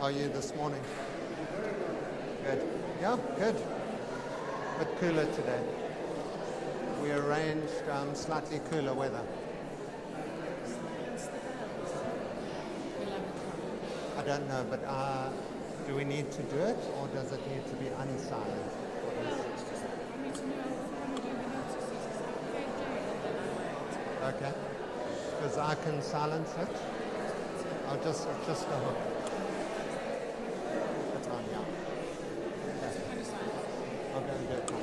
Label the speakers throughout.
Speaker 1: are you this morning? Good. Yeah, good. Bit cooler today. We arranged slightly cooler weather. I don't know, but do we need to do it, or does it need to be unsilent? Okay. Because I can silence it. I'll just a hook. That's on, yeah. I'll go and do it now.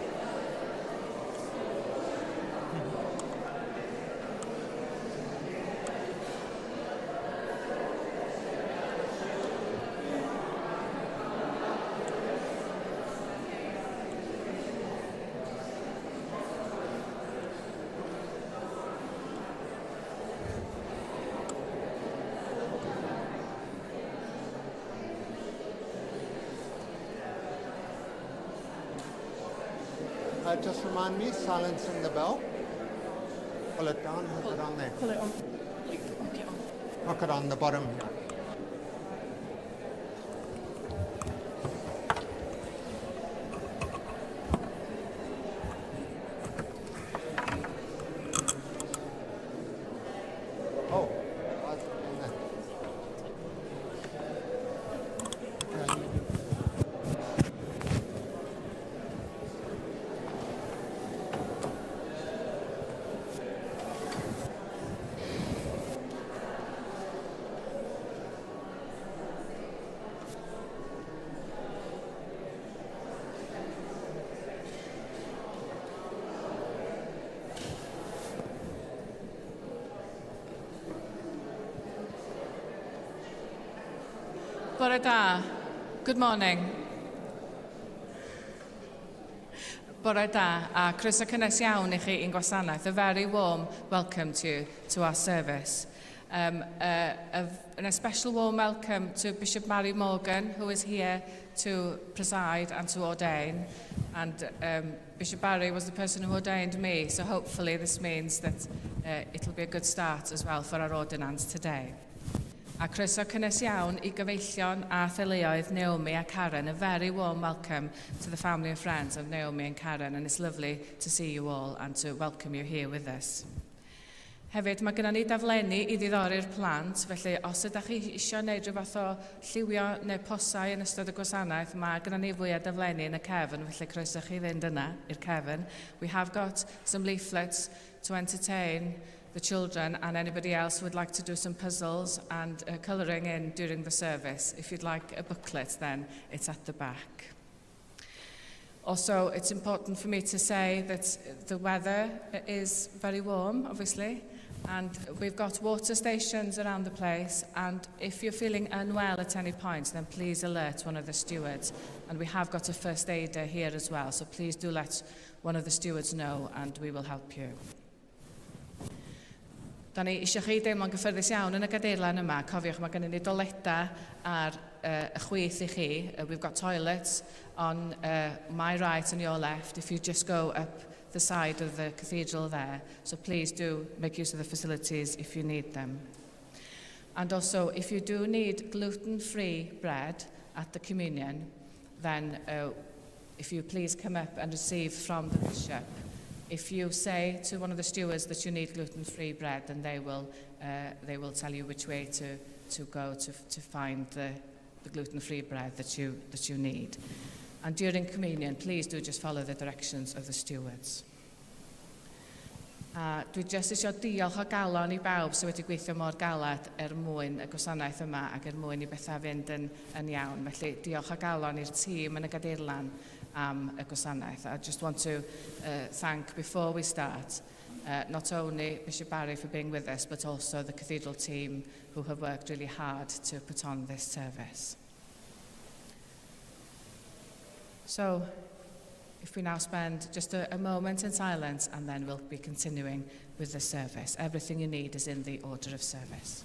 Speaker 1: Just remind me, silencing the bell. Pull it down, hook it on there.
Speaker 2: Pull it on.
Speaker 1: Hook it on the bottom here. Oh, right in there. Okay.
Speaker 2: Bore da. Good morning. Bore da, a croeso cynnes iawn i chi i'n gwasanaeth. A very warm welcome to our service. And a special warm welcome to Bishop Mary Morgan, who is here to preside and to ordain. And Bishop Barry was the person who ordained me, so hopefully this means that it'll be a good start as well for our ordinance today. A croeso cynnes iawn i gyfeillion a theuluoedd Naomi a Karen. A very warm welcome to the family and friends of Naomi and Karen, and it's lovely to see you all and to welcome you here with us. Hefyd, mae gennym ni daflenni i ddiddori'r plant, felly os ydych chi eisiau gwneud rhywbeth o lliwio neu posau yn ystod y gwasanaeth, mae gennym ni fwy o daflenni yn y cefn, felly croeso chi fynd yna i'r cefn. We have got some leaflets to entertain the children and anybody else who would like to do some puzzles and colouring in during the service. If you'd like a booklet, then it's at the back. Also, it's important for me to say that the weather is very warm, obviously, and we've got water stations around the place, and if you're feeling unwell at any point, then please alert one of the stewards. And we have got a first aider here as well, so please do let one of the stewards know and we will help you. Da ni eisiau chi deimlo'n gyffyrddus iawn yn y gadeirlan yma. Cofiwch, mae gennym ni doledau ar y chwith i chi. We've got toilets on my right and your left if you just go up the side of the cathedral there. So please do make use of the facilities if you need them. And also, if you do need gluten-free bread at the communion, then if you please come up and receive from the bishop. If you say to one of the stewards that you need gluten-free bread, then they will tell you which way to go to find the gluten-free bread that you need. And during communion, please do just follow the directions of the stewards. Dwi jyst eisiau diolch o galon I bawb sydd wedi gweithio mor galed mwyn y gwasanaeth yma ac mwyn I bethau fynd yn iawn. Felly diolch o galon i'r tîm yn y gadeirlan am y gwasanaeth. I just want to thank, before we start, not only Bishop Barry for being with us, but also the cathedral team who have worked really hard to put on this service. So, if we now spend just a moment in silence, and then we'll be continuing with the service. Everything you need is in the order of service.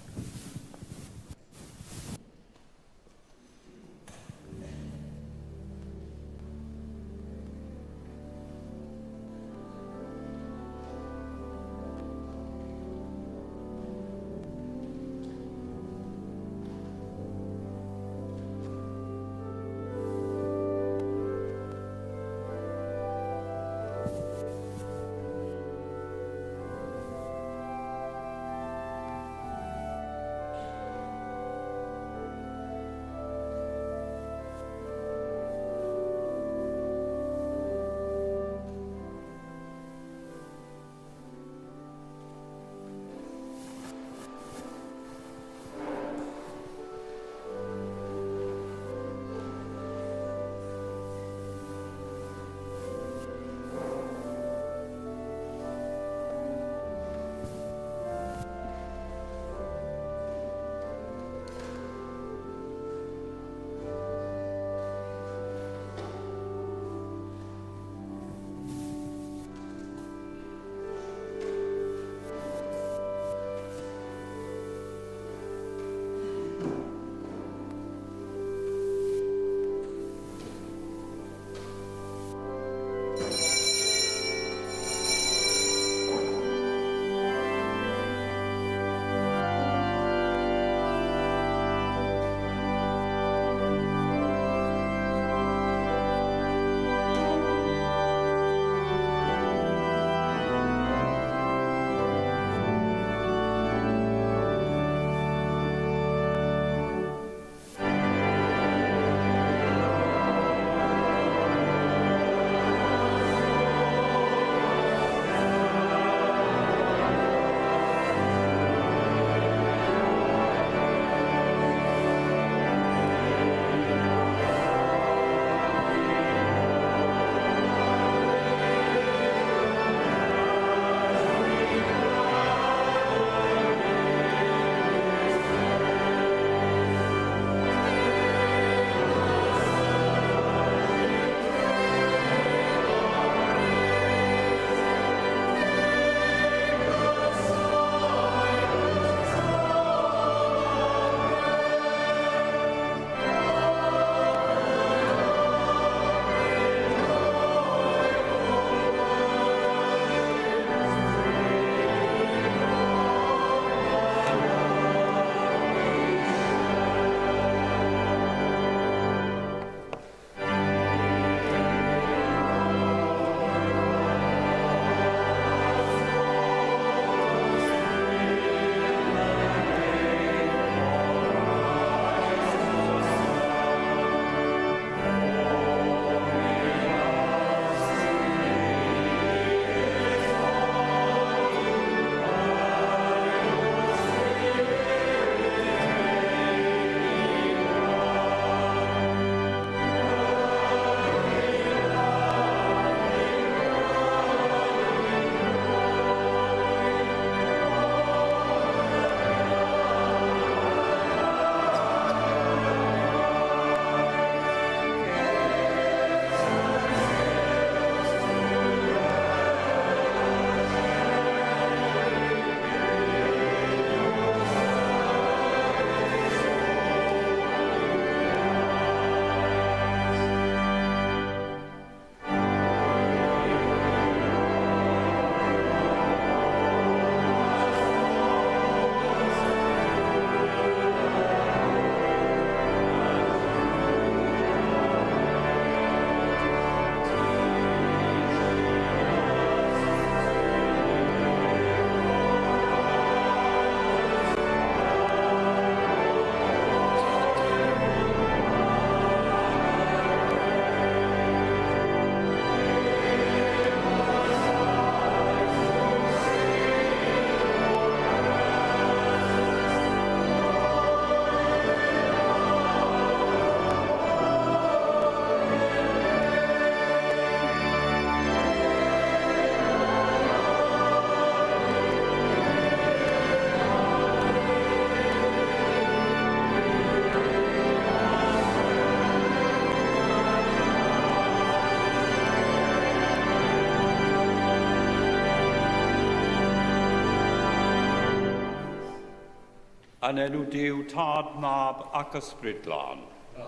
Speaker 3: Yn enw Duw, Tad, Mab ac Ysbryd Glân.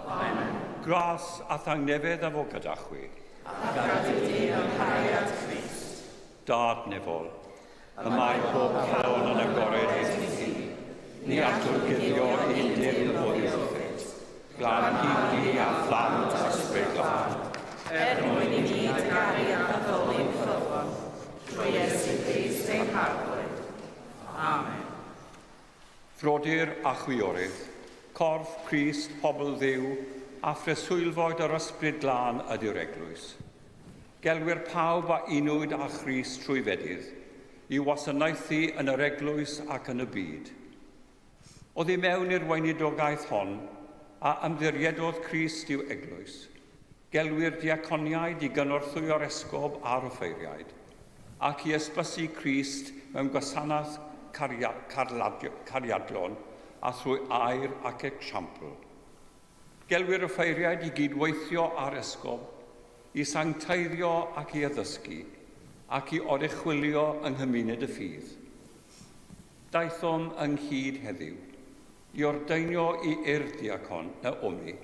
Speaker 4: Amen.
Speaker 3: Gras a thangnefedd a fo gyda chwi.
Speaker 4: A gadw di yn cariad Crist.
Speaker 3: Dad nefol, y mae pob calon yn agored i ti. Ni atwyr guddio i dim o ddiwrthyd. Glan hyd a phlant a Ysbryd Glân.
Speaker 4: Mwyn i ni garu a addoli'n ffyddon, trwy Iesu Grist ein harglwyr. Amen.
Speaker 3: Frodyr a chwiorydd, corff, Crist, pobl ddiw, a phreswylfod yr Ysbryd Glân ydy'r eglwys. Gelwyr pawb a unwyd a Christ trwy fedydd, i wasanaethu yn yr eglwys ac yn y byd. Oedd i mewn i'r weinidogaeth hon, a ymddiriedodd Christ i'w eglwys. Gelwyr diaconiaid i gynorthwyo'r esgob a'r offeiriaid, ac i ysbysu Christ mewn gwasanaeth cariadlon a thrwy air ac esiampl. Gelwyr offeiriaid i gydweithio ar esgob, i sancteiddio ac i addysgu, ac i oruchwylio yng nghymuned y ffydd. Daethom ynghyd heddiw, i ordeinio i urdd diacon na omi,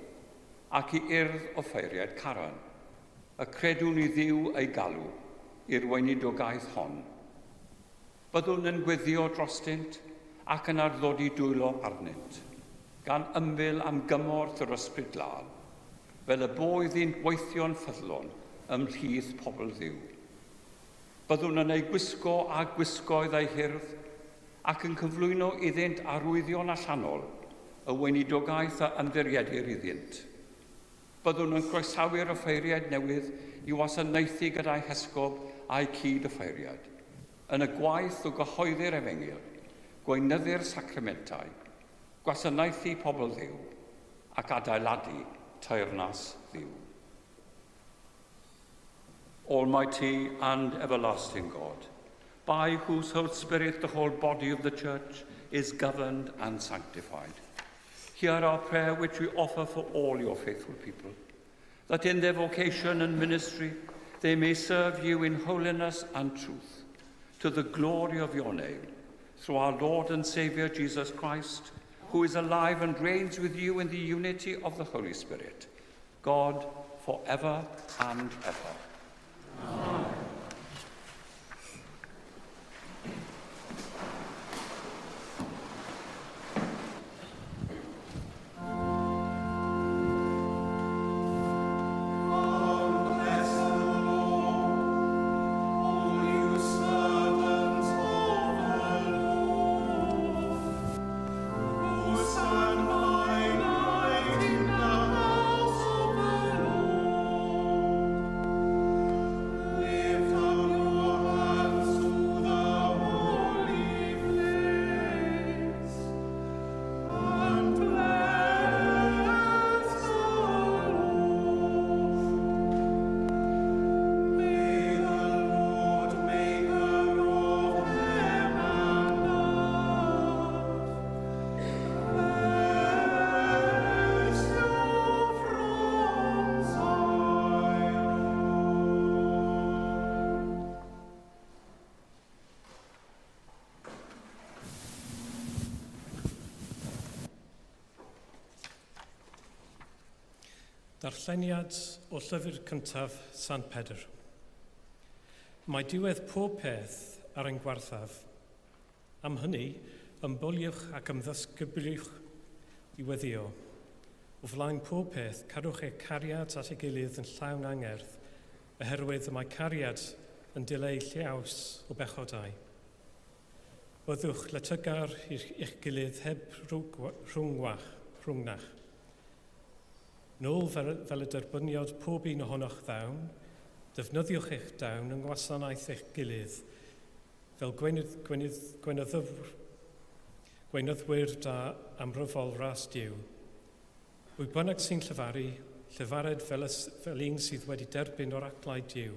Speaker 3: ac i urdd offeiriaid Caran, y credwn i Dduw ei galw i'r weinidogaeth hon. Byddwn yn gweddio drostynt ac yn arddodi dwylo arnynt, gan ymyl am gymorth yr Ysbryd Glân, fel y boedd i'n gweithio'n ffyddlon ymhlith pobl Dduw. Byddwn yn ei gwisgo a gwisgoedd ei hirdd ac yn cyflwyno iddynt arwyddion allanol y weinidogaeth a ymddiriedir iddynt. Byddwn yn croesawu'r offeiriad newydd i wasanaethu gyda'i hesgob a'i cyd offeiriad, yn y gwaith o gyhoeddi'r efengil, gweinyddu'r sacramentau, gwasanaethu pobl Dduw ac adeiladu teyrnas Dduw. Almighty and everlasting God, by whose Holy Spirit the whole body of the Church is governed and sanctified. Hear our prayer which we offer for all your faithful people, that in their vocation and ministry they may serve you in holiness and truth, to the glory of your name, through our Lord and Saviour Jesus Christ, who is alive and reigns with you in the unity of the Holy Spirit, God, forever and ever. Amen.
Speaker 5: Darlleniad o llyfr cyntaf Sant Pedr. Mae diwedd pob peth ar ein gwarthaf. Am hynny, ymbyliwch ac ymddysgybliwch i weddio. O flaen pob peth, cadwch eich cariad at ei gilydd yn llawn angerdd, oherwydd y mae cariad yn dileu llaws o bechodau. Byddwch letygar i'ch gilydd heb rhwngwach. Nôl fel y derbyniad pob un ohonoch ddawn, defnyddiwch eich dawn yn gwasanaeth eich gilydd fel gweinyddwyr da amryfol ras Duw. Pwy bynnag sy'n llefared fel un sydd wedi derbyn o'r aclau Duw.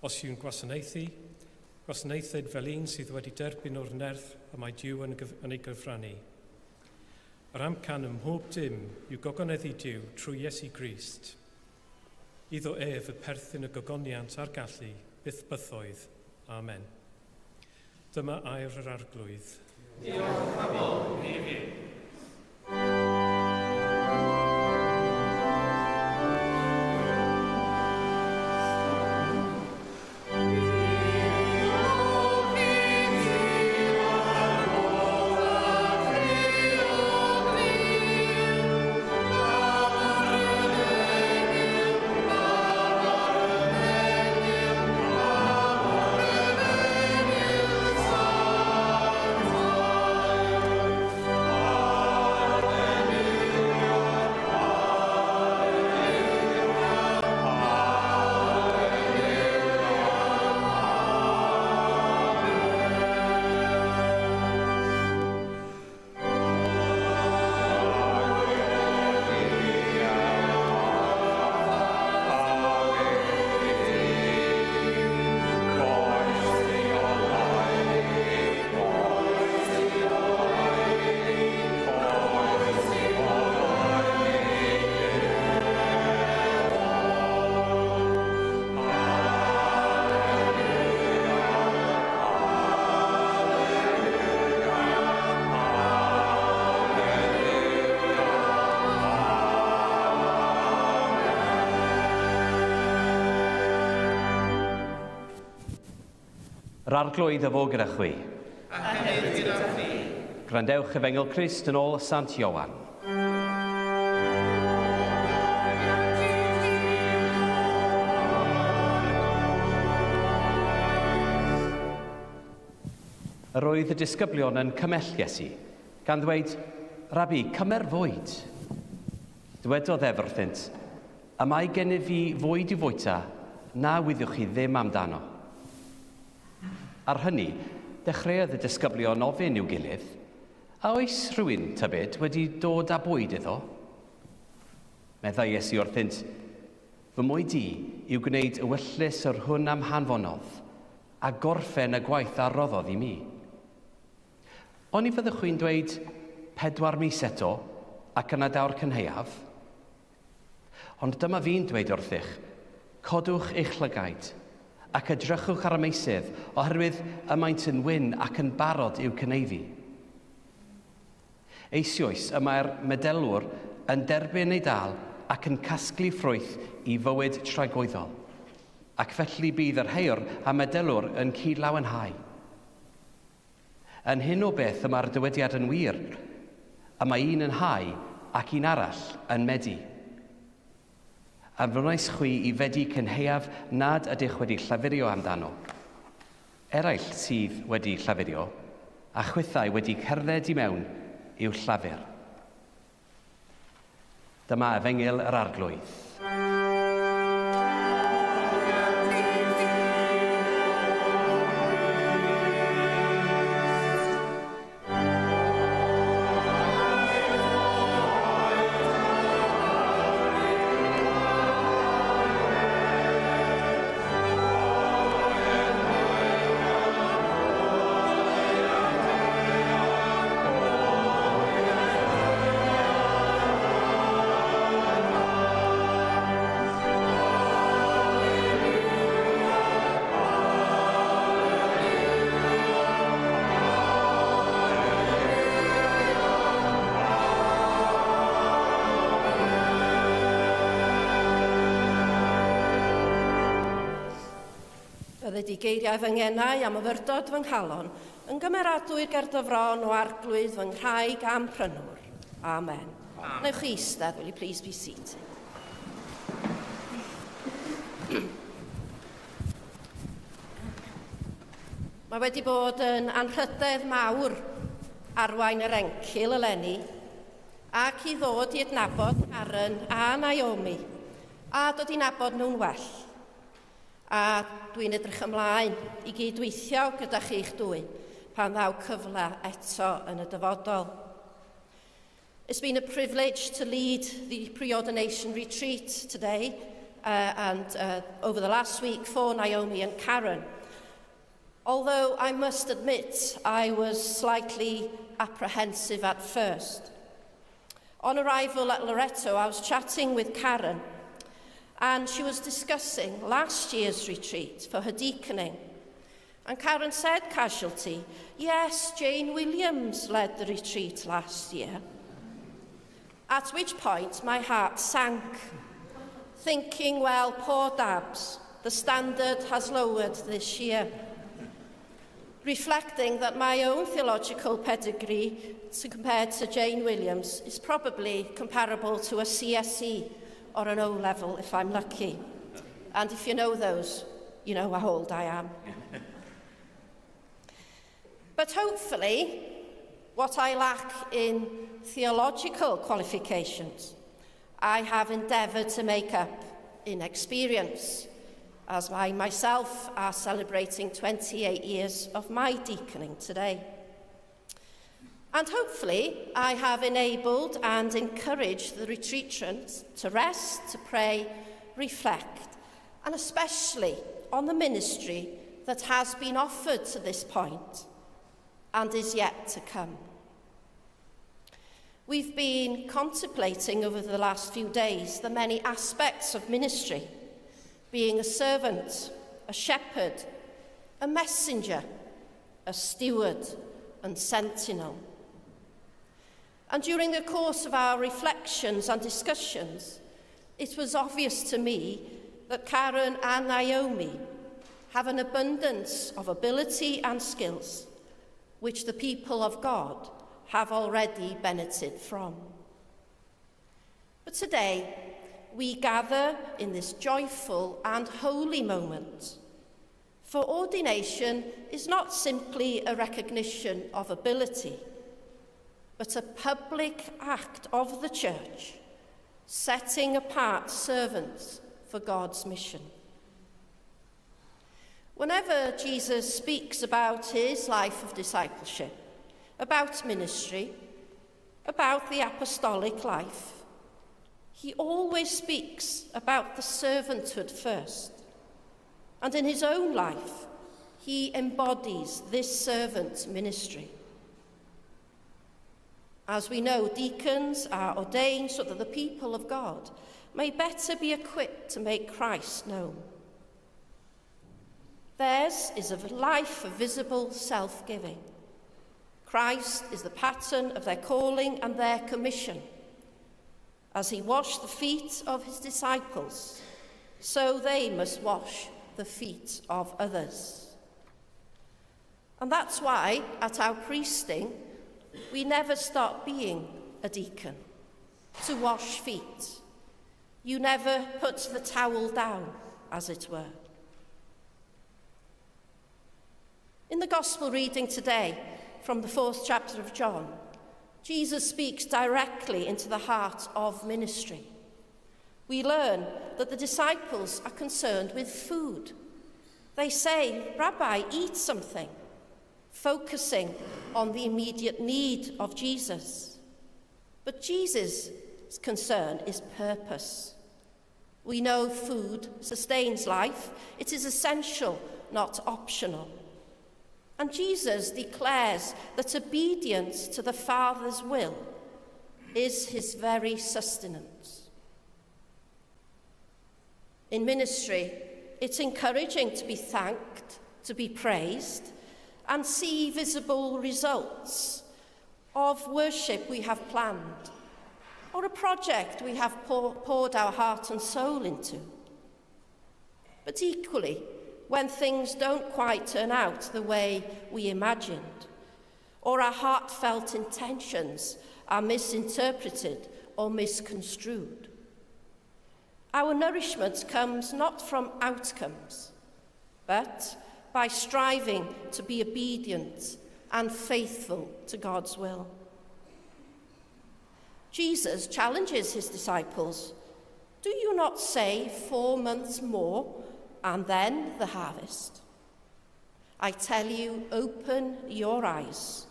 Speaker 5: Os yw'n gwasanaethid fel un sydd wedi derbyn o'r nerth y mae Duw yn ei gyfrannu. Yr amcan ym mhob dim yw gogoneddu Duw trwy Iesu Grist. Iddo ef y perthyn y gogoniant a'r gallu, byth bythoedd. Amen. Dyma air yr arglwydd.
Speaker 6: Yr arglwydd y fo gyda chwi.
Speaker 4: A hefyd gyda chi.
Speaker 6: Gwrandewch Efengil Crist yn ôl y Sant Iowan. Yr oedd y disgyblion yn cymell Iesu, gan ddweud, Rabi, cymer fwyd. Dywedodd ef wrthynt, y mae gennyf fi fwyd i fwyta, na wyddwch chi ddim amdano. Ar hynny, dechreuodd y disgyblion ofyn i'w gilydd, a oes rhywun tybyd wedi dod â bwyd iddo? Meddai Iesu wrthynt, fy mwyd i yw gwneud y wyllus yr hwn am hanfonodd, a gorffen y gwaith a roddodd i mi. Ond i fyddwch chi'n dweud 4 mis eto ac yna daw'r cynheuaf? Ond dyma fi'n dweud wrthych, codwch eich lygaid ac edrychwch ar y meisydd oherwydd y maent yn wyn ac yn barod i'w cyneifu. Eisoes y mae'r medelwr yn derbyn ei dal ac yn casglu ffrwyth i fywyd tragoeddol, ac felly bydd yr rheiwr a medelwr yn cydlaw yn hau. Yn hyn o beth y mae'r dywediad yn wir, y mae un yn hau ac un arall yn medi. Anfonais chwi i fedi cynheuaf nad ydych wedi llafurio amdano. Eraill sydd wedi llafurio, a chwythau wedi cerdded i mewn i'w llafur. Dyma Efengil yr Arglwydd.
Speaker 7: Bydde di geiriau fy ngenau am yfyrdod fy nghalon, yn gymeradwyr ger dyfron o arglwydd fy nghraig am prynwr. Amen. Newch chi eistedd, will you please be seated. Mae wedi bod yn anrhydedd mawr arwain yr encil eleni, ac i ddod i adnabod Karen a Naomi, a dod i nabod nhw'n well. A dwi'n edrych ymlaen i gydweithio gyda chi'ch dwy pan ddaw cyfle eto yn y dyfodol. It's been a privilege to lead the pre-ordination retreat today and over the last week for Naomi and Karen. Although I must admit I was slightly apprehensive at first. On arrival at Loreto, I was chatting with Karen, and she was discussing last year's retreat for her deaconing. And Karen said casualty, yes, Jane Williams led the retreat last year. At which point my heart sank, thinking, well, poor Dabs, the standard has lowered this year. Reflecting that my own theological pedigree compared to Jane Williams is probably comparable to a CSE or an O-level if I'm lucky. And if you know those, you know how old I am. But hopefully, what I lack in theological qualifications, I have endeavoured to make up in experience, as I myself are celebrating 28 years of my deaconing today. And hopefully, I have enabled and encouraged the retreatrants to rest, to pray, reflect, and especially on the ministry that has been offered to this point and is yet to come. We've been contemplating over the last few days the many aspects of ministry, being a servant, a shepherd, a messenger, a steward, and sentinel. And during the course of our reflections and discussions, it was obvious to me that Karen and Naomi have an abundance of ability and skills which the people of God have already benefited from. But today, we gather in this joyful and holy moment, for ordination is not simply a recognition of ability, but a public act of the Church, setting apart servants for God's mission. Whenever Jesus speaks about his life of discipleship, about ministry, about the apostolic life, he always speaks about the servanthood first. And in his own life, he embodies this servant ministry. As we know, deacons are ordained so that the people of God may better be equipped to make Christ known. Theirs is a life of visible self-giving. Christ is the pattern of their calling and their commission. As he washed the feet of his disciples, so they must wash the feet of others. And that's why, at our priesting, we never stop being a deacon, to wash feet. You never put the towel down, as it were. In the Gospel reading today, from the 4th chapter of John, Jesus speaks directly into the heart of ministry. We learn that the disciples are concerned with food. They say, "Rabbi, eat something," focusing on the immediate need of Jesus. But Jesus' concern is purpose. We know food sustains life. It is essential, not optional. And Jesus declares that obedience to the Father's will is his very sustenance. In ministry, it's encouraging to be thanked, to be praised, and see visible results of worship we have planned, or a project we have poured our heart and soul into. But equally, when things don't quite turn out the way we imagined, or our heartfelt intentions are misinterpreted or misconstrued, our nourishment comes not from outcomes, but by striving to be obedient and faithful to God's will. Jesus challenges his disciples, "Do you not say 4 months more and then the harvest? I tell you, open your eyes,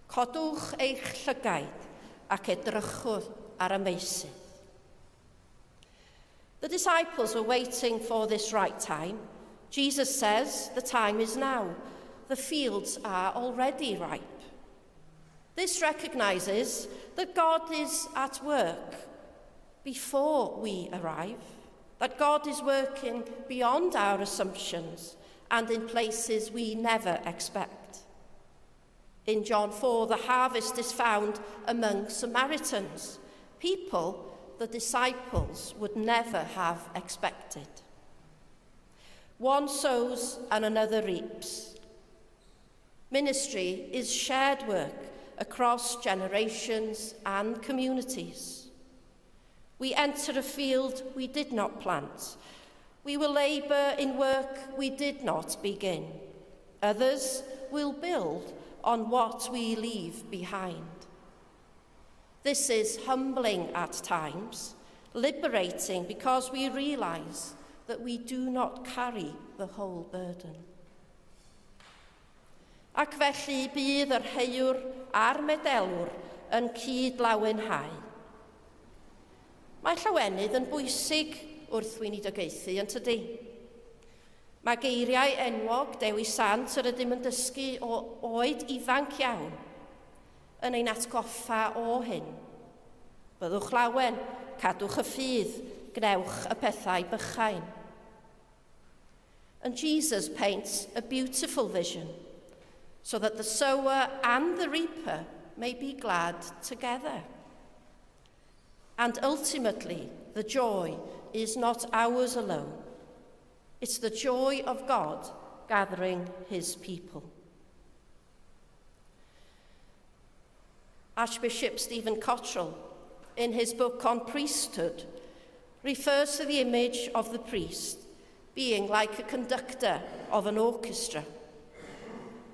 Speaker 7: codwch eich llygaid ac edrychwch ar y meysydd." The disciples were waiting for this right time. Jesus says the time is now. The fields are already ripe. This recognizes that God is at work before we arrive, that God is working beyond our assumptions and in places we never expect. In John 4, the harvest is found among Samaritans, people the disciples would never have expected. One sows and another reaps. Ministry is shared work across generations and communities. We enter a field we did not plant. We will labour in work we did not begin. Others will build on what we leave behind. This is humbling at times, liberating because we realise that we do not carry the whole burden. Ac felly bydd yr rheiwr a'r medelwr yn cyd-lawenhau. Mae llawenydd yn bwysig wrth weinidogaethu yn tydi. Mae geiriau enwog Dewi Sant yr ydym yn dysgu o oed ifanc iawn yn ein atgoffa o hyn. Byddwch lawen, cadwch y ffydd, gnewch y pethau bychain. And Jesus paints a beautiful vision so that the sower and the reaper may be glad together. And ultimately, the joy is not ours alone. It's the joy of God gathering his people. Archbishop Stephen Cottrell, in his book on priesthood, refers to the image of the priest being like a conductor of an orchestra.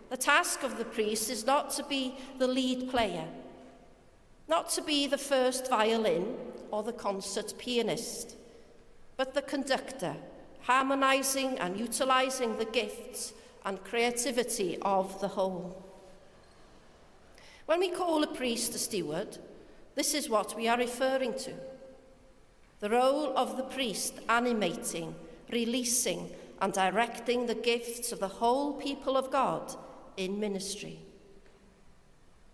Speaker 7: The task of the priest is not to be the lead player, not to be the first violin or the concert pianist, but the conductor, harmonising and utilising the gifts and creativity of the whole. When we call a priest a steward, this is what we are referring to. The role of the priest animating, releasing and directing the gifts of the whole people of God in ministry.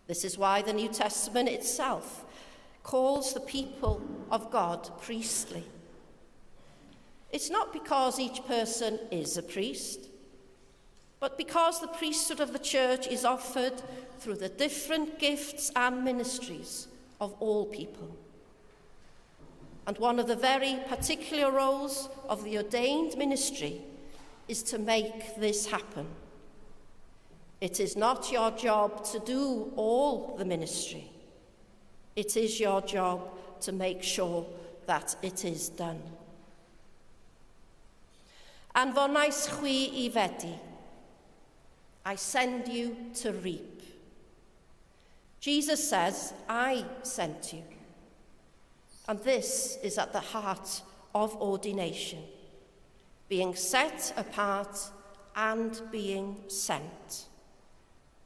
Speaker 7: This is why the New Testament itself calls the people of God priestly. It's not because each person is a priest, but because the priesthood of the church is offered through the different gifts and ministries of all people. And one of the very particular roles of the ordained ministry is to make this happen. It is not your job to do all the ministry. It is your job to make sure that it is done. Anfonais chwi I fedi. I send you to reap. Jesus says, I sent you. And this is at the heart of ordination, being set apart and being sent.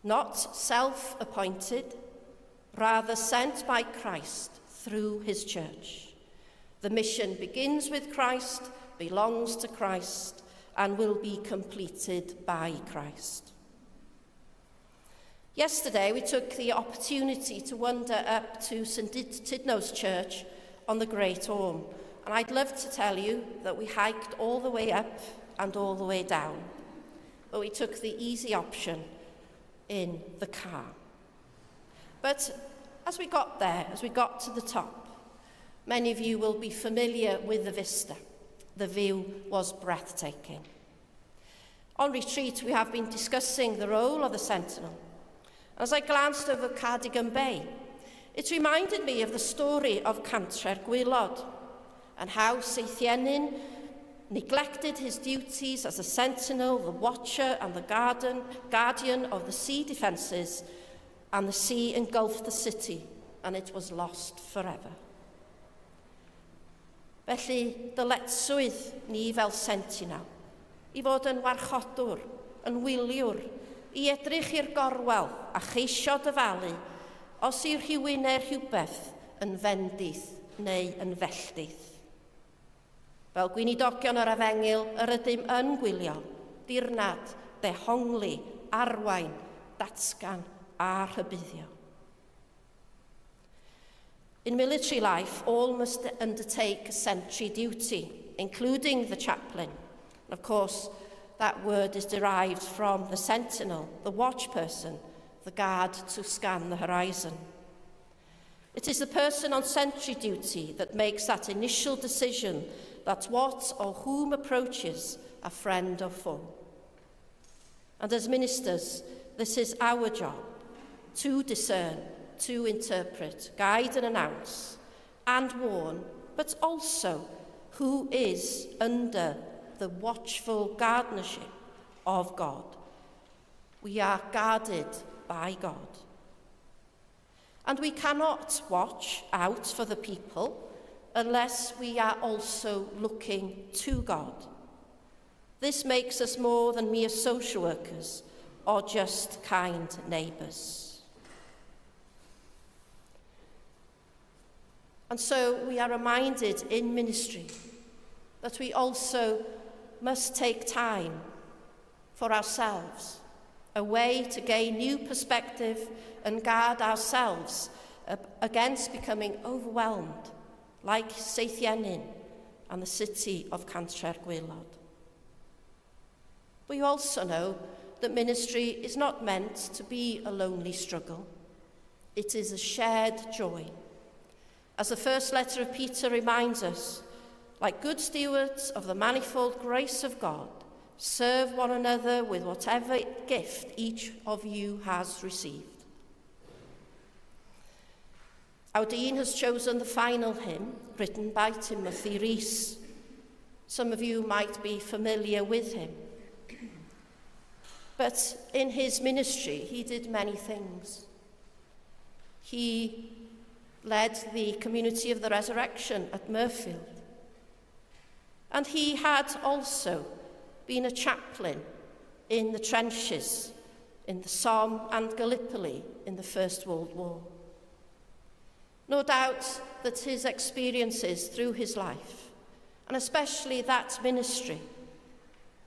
Speaker 7: Not self-appointed, rather sent by Christ through his church. The mission begins with Christ, belongs to Christ, and will be completed by Christ. Yesterday, we took the opportunity to wander up to St Tidnow's Church on the Great Orme, and I'd love to tell you that we hiked all the way up and all the way down, but we took the easy option in the car. But as we got there, as we got to the top, many of you will be familiar with the vista. The view was breathtaking. On retreat, we have been discussing the role of the sentinel. As I glanced over Cardigan Bay, it reminded me of the story of Cantre'r Gwylod and how Seithienin neglected his duties as a sentinel, the watcher and the guardian of the sea defences, and the sea engulfed the city and it was lost forever. Felly, dyletswydd ni fel sentinel I fod yn warchodwr, yn wyliwr, I edrych i'r gorwel a cheisio dyfalu os yw'r rhywun neu rhywbeth yn fendith neu yn felltith. Fel gweinidogion yr Efengil, yr ydym yn gwylio, dirnad, dehongli, arwain, datgan a rhybuddio. In military life, all must undertake a sentry duty, including the chaplain. And of course, That word is derived from the sentinel, the watch person, the guard to scan the horizon. It is the person on sentry duty that makes that initial decision that what or whom approaches a friend or foe. And as ministers, this is our job, to discern, to interpret, guide and announce, and warn, but also who is under the watchful guardianship of God. We are guarded by God. And we cannot watch out for the people unless we are also looking to God. This makes us more than mere social workers or just kind neighbours. And so we are reminded in ministry that we also must take time for ourselves, a way to gain new perspective and guard ourselves against becoming overwhelmed, like Seithienin and the city of Cantref Gwaelod. We also know that ministry is not meant to be a lonely struggle. It is a shared joy. As the first letter of Peter reminds us, like good stewards of the manifold grace of God, serve one another with whatever gift each of you has received. Our Dean has chosen the final hymn written by Timothy Rees. Some of you might be familiar with him. But in his ministry, he did many things. He led the community of the resurrection at Mehefin. And he had also been a chaplain in the trenches in the Somme and Gallipoli in the First World War. No doubt that his experiences through his life, and especially that ministry,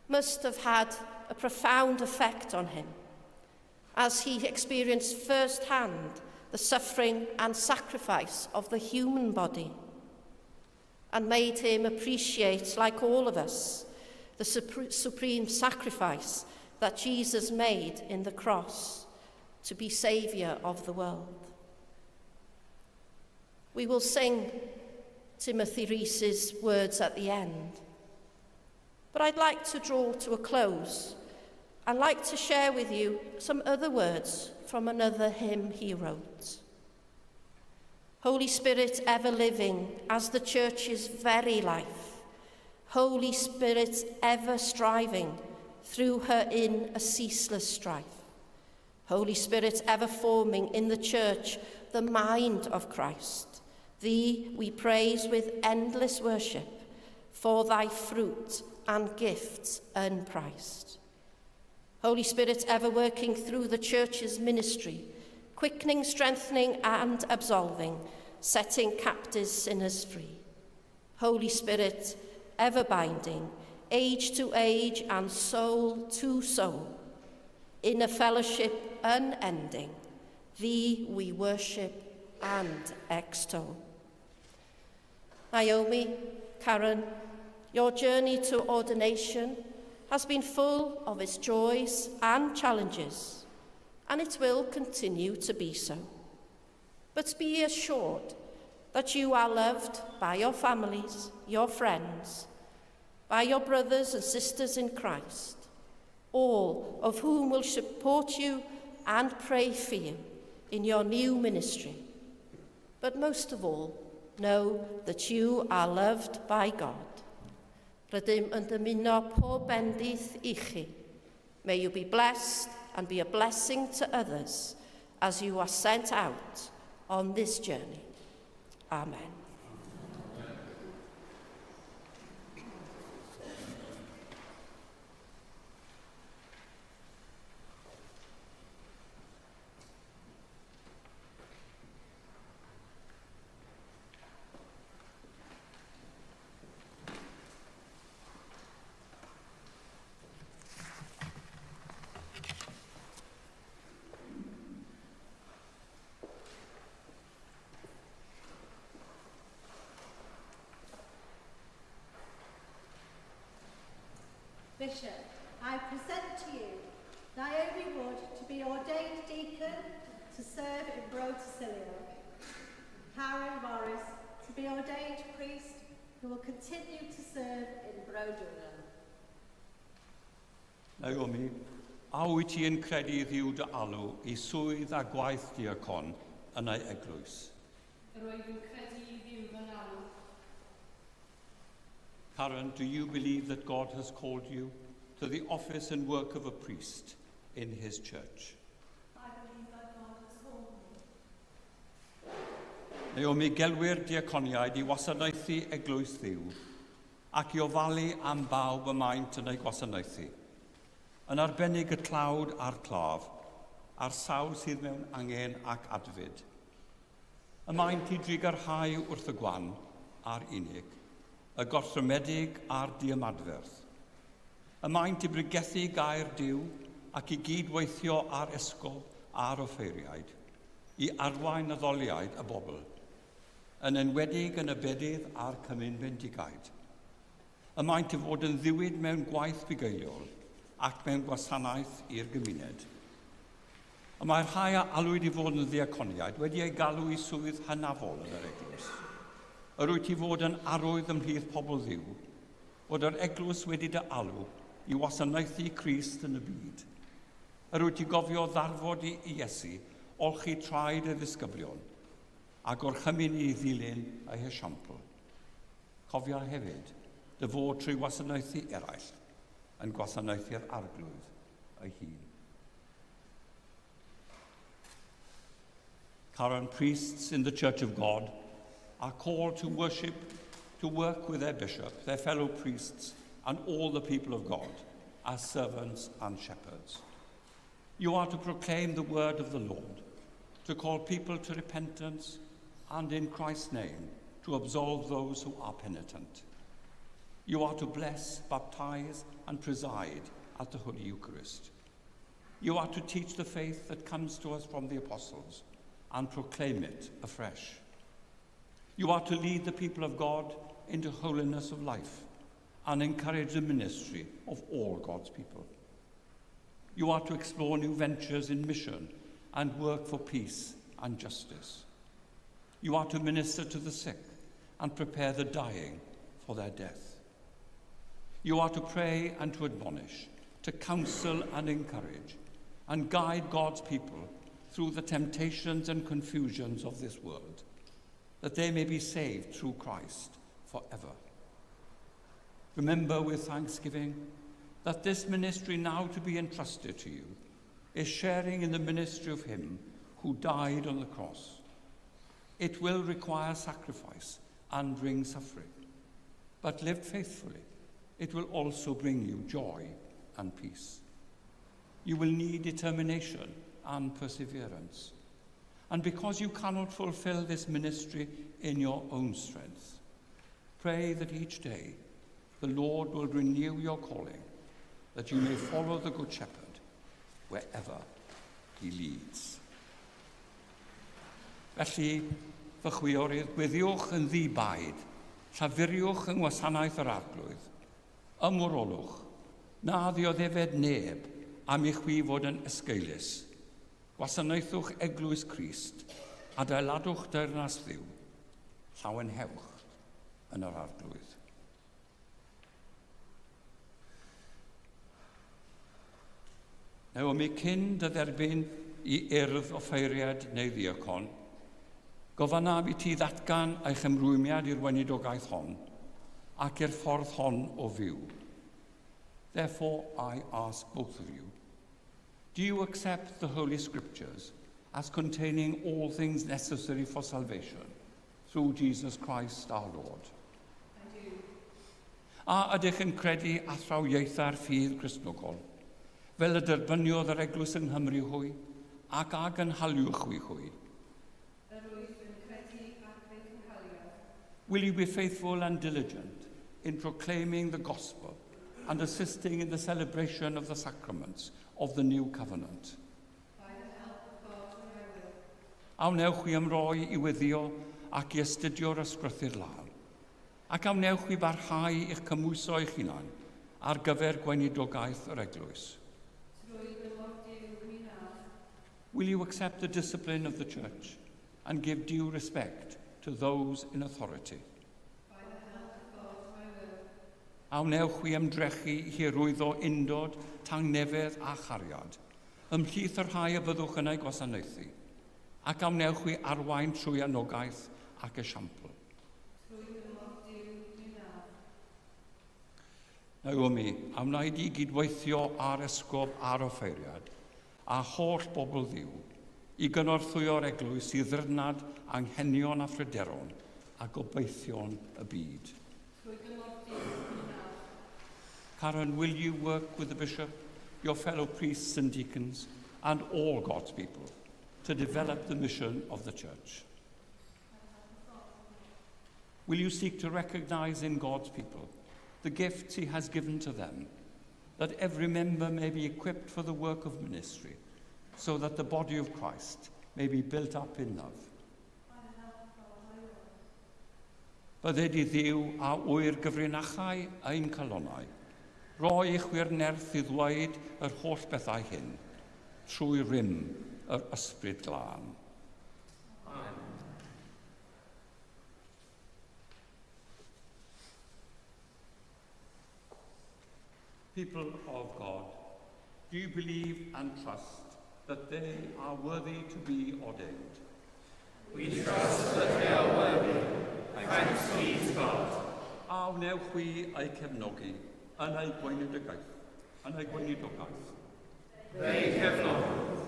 Speaker 7: must have had a profound effect on him as he experienced firsthand the suffering and sacrifice of the human body, and made him appreciate, like all of us, the supreme sacrifice that Jesus made in the cross to be Saviour of the world. We will sing Timothy Rees's words at the end, but I'd like to draw to a close and like to share with you some other words from another hymn he wrote. Holy Spirit, ever living as the Church's very life, Holy Spirit, ever striving through her in a ceaseless strife, Holy Spirit, ever forming in the Church the mind of Christ, Thee we praise with endless worship for thy fruit and gifts unpriced. Holy Spirit, ever working through the Church's ministry, quickening, strengthening and absolving, setting captives sinners free. Holy Spirit, ever binding, age to age and soul to soul, in a fellowship unending, Thee we worship and extol. Naomi, Karen, your journey to ordination has been full of its joys and challenges, and it will continue to be so. But be assured that you are loved by your families, your friends, by your brothers and sisters in Christ, all of whom will support you and pray for you in your new ministry. But most of all, know that you are loved by God. Rydym yn dymuno pob bendith I chi. May you be blessed and be a blessing to others as you are sent out on this journey. Amen.
Speaker 8: Bishop, I present to you Naomi Wood to be ordained deacon to serve in Bro-Tacilio, Karen Morris to be ordained priest who will continue to serve in Bro-Durham.
Speaker 3: Naomi, a wyt ti yn credu ddiw dy alw I swydd a gwaith diacon yn ei eglwys?
Speaker 9: Rwyf yn credu I ddiw fy alw.
Speaker 3: Karen, do you believe that God has called you to the office and work of a priest in his church?
Speaker 8: I believe that God has called me.
Speaker 3: Naomi, gelwyr diaconiaid I wasanaethu eglwys ddiw ac I ofalu am bawb y maent yn ei gwasanaethu. Yn arbennig y tlawd a'r claf, a'r sawl sydd mewn angen ac adfyd. Y maent I drigarhau wrth y gwan a'r unig, y gorthrymedig a'r diamadferth. Y maent I brigethu gair Duw ac I gydweithio ar esgob a'r offeiriaid, I arwain y ddoliaid y bobl, yn enwedig yn y bedydd a'r cymyn bendigaid. Y maent I fod yn ddiwyd mewn gwaith bugeiliol ac mewn gwasanaeth i'r gymuned. Y mae'r rhai a alwyd I fod yn ddiaconiaid wedi ei galw I swydd hynafol yn yr eglwys. Yr wyt I fod yn arwydd ymhlith pobl ddiw, bod yr eglwys wedi dy alw I wasanaethu Crist yn y byd. Yr wyt I gofio ddarfod I Iesu, olchi traed y ddisgyblion, a gorchymyn I ddilyn ei hesiampl. Cofia hefyd, dy fod trwy wasanaethu eraill, yn gwasanaethu'r arglwydd ei hun. Current priests in the Church of God are called to work with their bishop, their fellow priests, and all the people of God as servants and shepherds. You are to proclaim the word of the Lord, to call people to repentance, and in Christ's name, to absolve those who are penitent. You are to bless, baptize, and preside at the Holy Eucharist. You are to teach the faith that comes to us from the apostles and proclaim it afresh. You are to lead the people of God into holiness of life and encourage the ministry of all God's people. You are to explore new ventures in mission and work for peace and justice. You are to minister to the sick and prepare the dying for their death. You are to pray and to admonish, to counsel and encourage, and guide God's people through the temptations and confusions of this world, that they may be saved through Christ forever. Remember with thanksgiving that this ministry now to be entrusted to you is sharing in the ministry of him who died on the cross. It will require sacrifice and bring suffering, but lived faithfully, it will also bring you joy and peace. You will need determination and perseverance. And because you cannot fulfill this ministry in your own strength, pray that each day the Lord will renew your calling, that you may follow the Good Shepherd wherever he leads. Felly, fy chwiorydd, gweddiwch yn ddibaid, llafuriwch yng ngwasanaeth yr arglwydd, ymwrolwch, na ddioddefed neb am eich wi fod yn ysgeilus. Gwasanaethwch eglwys Crist, adeiladwch deyrnas ddiw, llawenhewch yn yr arglwydd. Naomi, cyn dy dderbyn I urdd offeiriad neu ddiacon, gofynaf I ti ddatgan eich ymrwymiad i'r weinidogaeth hon, ac i'r ffordd hon o fyw. Therefore, I ask both of you, do you accept the Holy Scriptures as containing all things necessary for salvation through Jesus Christ our Lord?
Speaker 9: I do.
Speaker 3: A ydych yn credu athrawieitha'r ffydd Cristnogol, fel y derbyniodd yr eglwys yng Nghymru hwy, ac a gynhaliwch hwy? Will you be faithful and diligent in proclaiming the gospel and assisting in the celebration of the sacraments of the new covenant?
Speaker 9: By the help of God, I will.
Speaker 3: Awnewch I ymroi I weddio ac I astudio'r ysgrythu'r lal, ac awnewch I barhau i'ch cymwyso eich hunan ar gyfer gweinidogaeth yr eglwys. Will you accept the discipline of the church and give due respect to those in authority? By the help of God, I will. A wnewch chi ymdrechu i rwyddo undod, tangnefedd a chariad, ymhlith yr rhai y byddwch yn ei gwasanaethu, ac a wnewch chi arwain trwy anogaeth ac esiampl. Naomi, a wnaed i gydweithio ar esgob a'r offeiriad, a holl bobl ddiw, i gynorthwyo'r eglwys i ddyrnad anghenion a phryderon a gobeithion y byd. Karen, will you work with the bishop, your fellow priests and deacons, and all God's people to develop the mission of the church? Will you seek to recognize in God's people the gifts he has given to them, that every member may be equipped for the work of ministry, so that the body of Christ may be built up in love? Bydde di ddiw a wyr gyfrinachau ein calonau, roi i'ch wirnerth i ddweud yr holl bethau hyn, trwy rym yr ysbryd glân. People of God, do you believe and trust that they are worthy to be ordained?
Speaker 10: We trust that they are worthy. Thanks be to God.
Speaker 3: A wnewch chi eu cefnogi yn eu gweinidogaeth.
Speaker 10: Fe'i cefnogi.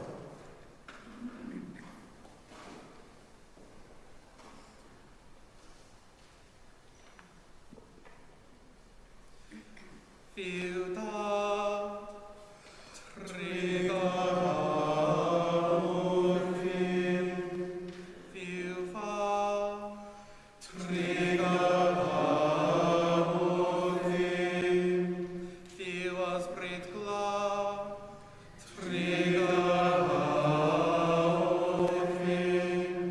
Speaker 10: Fyw dad, trigor amor fyw, fyw fa, trigor amor fyw, fyw ysbryd glad, trigor amor fyw.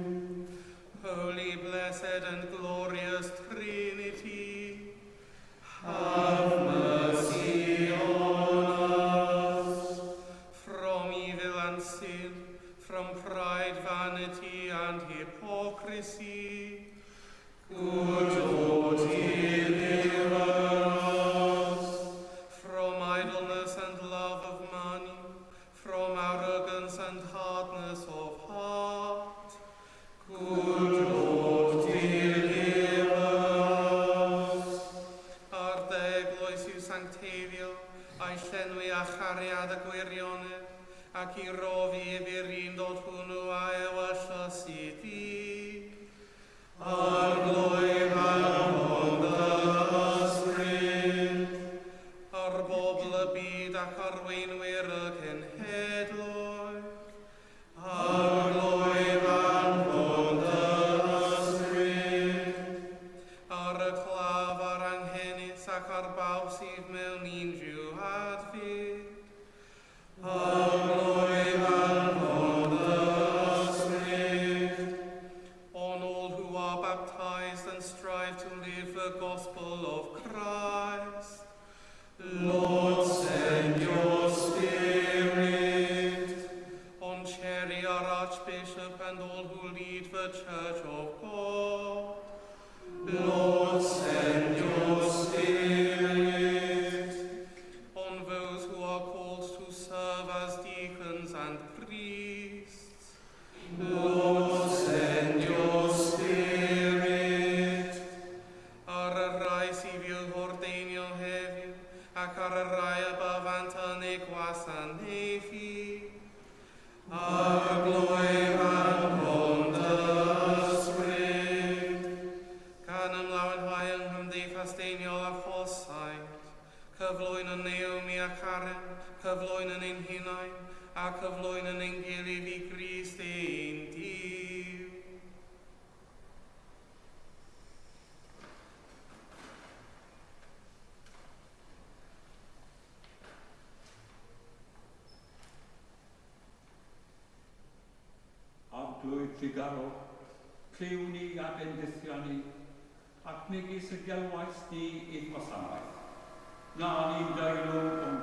Speaker 10: Holy, blessed and glorious Trinity, have mercy on us. From evil and sin, from pride, vanity, and hypocrisy, good Lord, deliver us. From idleness and love of money, from arrogance and hardness of heart, good Lord, deliver us. Ar eglwys yw sancteiddio, a'i llenwi a chariad y gwirionedd, ac i rofi i firin dod hwnnw a ewellys i di. Ar glwyf anfon dy ysbryd, ar bobl y byd ac arweinwyr y cenhedloedd. Ar glwyf anfon dy ysbryd, ar y claf a'r anghenus ac ar bawb sydd mewn unrhyw adfyd. Ar glwyf anfon dy ysbryd, on all who are baptized and strive to live the gospel of Christ. Lord, send your Spirit. On Cherry, our Archbishop, and all who lead the Church of God. Lord, send your Spirit. On those who are called to serve as deacons and priests. Lord, send your Spirit. Ar y rai sydd i'w ordeinio heddiw, ac ar y rai y byfant yn eu gwasanaethu. Ar glwyf anfon dy ysbryd, gan ymlawenhau yng Nghymdeithas Deiniol a Phosait, cyflwyn yn Naomi a Karen, cyflwyn yn ein hunain, a cyflwyn yn ein gilydd i Grist ein Duw.
Speaker 3: Arglwydd Figaro, criw ni a bendithio ni, ac megis y gelwais ni i'n gwasanaeth. na ni'n dailw o'n